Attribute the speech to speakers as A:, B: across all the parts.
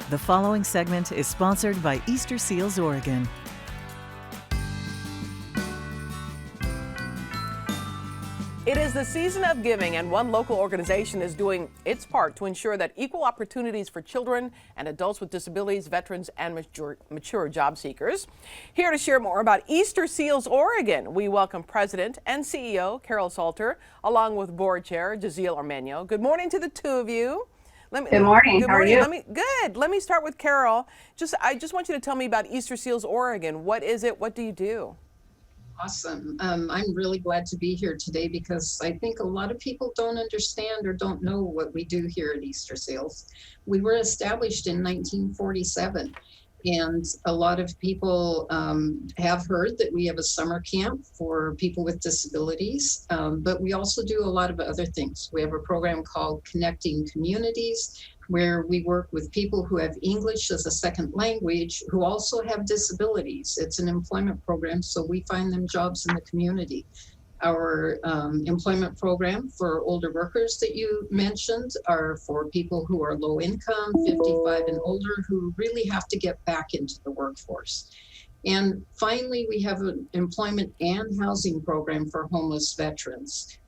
A: The following segment is sponsored by Easter Seals, Oregon.
B: It is the season of giving, and one local organization is doing its part to ensure that equal opportunities for children and adults with disabilities, veterans, and mature job seekers. Here to share more about Easter Seals Oregon, we welcome President and CEO Carol Salter, along with Board Chair Jazeel Armeño. Good morning to the two of you.
C: Good morning. How are you?
B: Good. Let me start with Carol. I just want you to tell me about Easter Seals Oregon. What is it? What do you do?
C: Awesome. I'm really glad to be here today because I think a lot of people don't understand or don't know what we do here at Easter Seals. We were established in 1947, and a lot of people have heard that we have a summer camp for people with disabilities, but we also do a lot of other things. We have a program called Connecting Communities, where we work with people who have English as a second language who also have disabilities. It's an employment program, so we find them jobs in the community. Our employment program for older workers that you mentioned are for people who are low income, 55 and older, who really have to get back into the workforce. And finally, we have an employment and housing program for homeless veterans.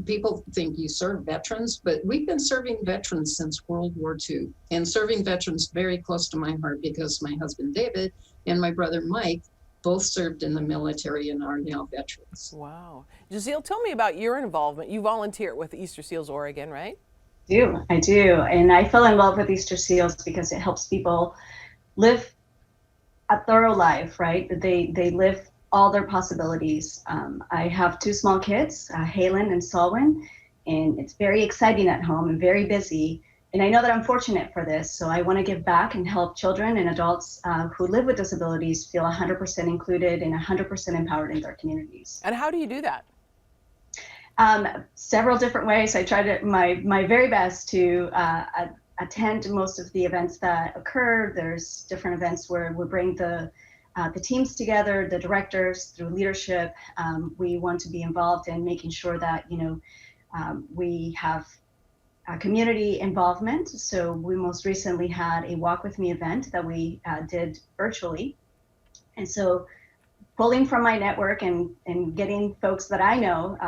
C: People think you serve veterans, but we've been serving veterans since World War II, and serving veterans very close to my heart because my husband David and my brother Mike both served in the military and are now veterans.
B: Wow. Jazeel, tell me about your involvement. You volunteer with Easter Seals Oregon, right?
D: I do. And I fell in love with Easter Seals because it helps people live a thorough life, right? They live all their possibilities. I have two small kids, Halen and Solwyn, and it's very exciting at home and very busy. And I know that I'm fortunate for this, so I want to give back and help children and adults who live with disabilities feel 100% included and 100% empowered in their communities.
B: And how do you do that?
D: Several different ways. I try to my very best to attend most of the events that occur. There's different events where we bring the teams together, the directors, through leadership. We want to be involved in making sure that we have community involvement. So we most recently had a Walk With Me event that we did virtually. And so pulling from my network and getting folks that I know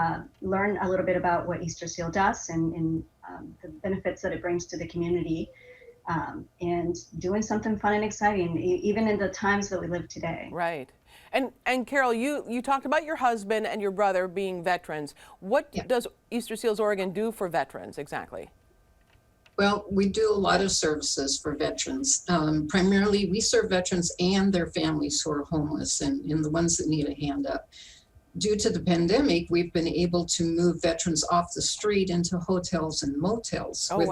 D: learn a little bit about what Easter Seal does and the benefits that it brings to the community. And doing something fun and exciting, even in the times that we live today.
B: Right. And Carol, you talked about your husband and your brother being veterans. What does Easter Seals Oregon do for veterans exactly?
C: Well, we do a lot of services for veterans. Primarily, we serve veterans and their families who are homeless and the ones that need a hand up. Due to the pandemic, we've been able to move veterans off the street into hotels and motels with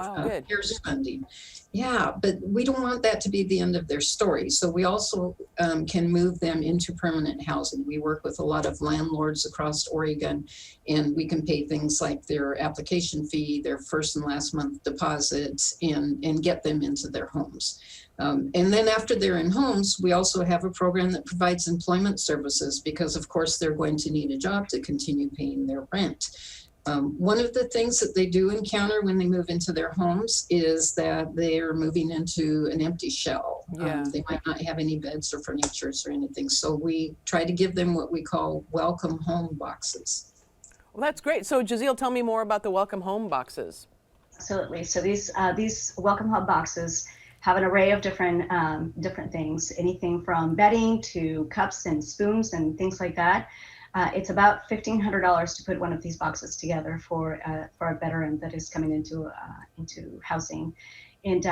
C: CARES funding. Yeah, but we don't want that to be the end of their story. So we also can move them into permanent housing. We work with a lot of landlords across Oregon, and we can pay things like their application fee, their first and last month deposits, and get them into their homes. And then after they're in homes, we also have a program that provides employment services because, of course, they're going to need a job to continue paying their rent. One of the things that they do encounter when they move into their homes is that they're moving into an empty shell. They might not have any beds or furniture or anything. So we try to give them what we call welcome home boxes.
B: Well, that's great. So Jazeel, tell me more about the welcome home boxes.
D: Absolutely. So these welcome home boxes have an array of different things, anything from bedding to cups and spoons and things like that. It's about $1,500 to put one of these boxes together for a veteran that is coming into housing. And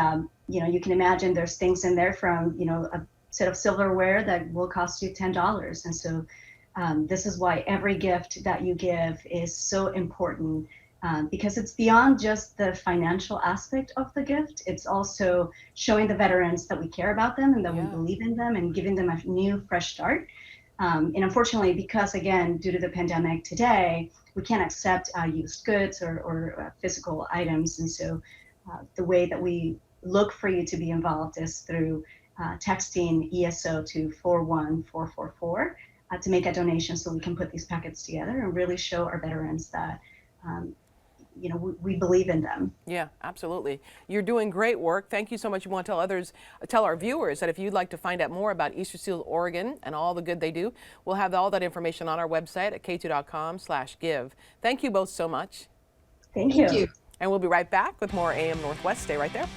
D: you can imagine there's things in there from a set of silverware that will cost you $10. And so this is why every gift that you give is so important. Because it's beyond just the financial aspect of the gift. It's also showing the veterans that we care about them and that we believe in them and giving them a new, fresh start. And unfortunately, because again, due to the pandemic today, we can't accept used goods or physical items. And so the way that we look for you to be involved is through texting ESO to 41444 to make a donation so we can put these packets together and really show our veterans that you know, we believe in them.
B: Yeah, absolutely. You're doing great work. Thank you so much. You want to tell our viewers that if you'd like to find out more about Easter Seals Oregon and all the good they do, we'll have all that information on our website at KATU2.com/give. Thank you both so much.
D: Thank you.
B: And we'll be right back with more AM Northwest. Stay right there.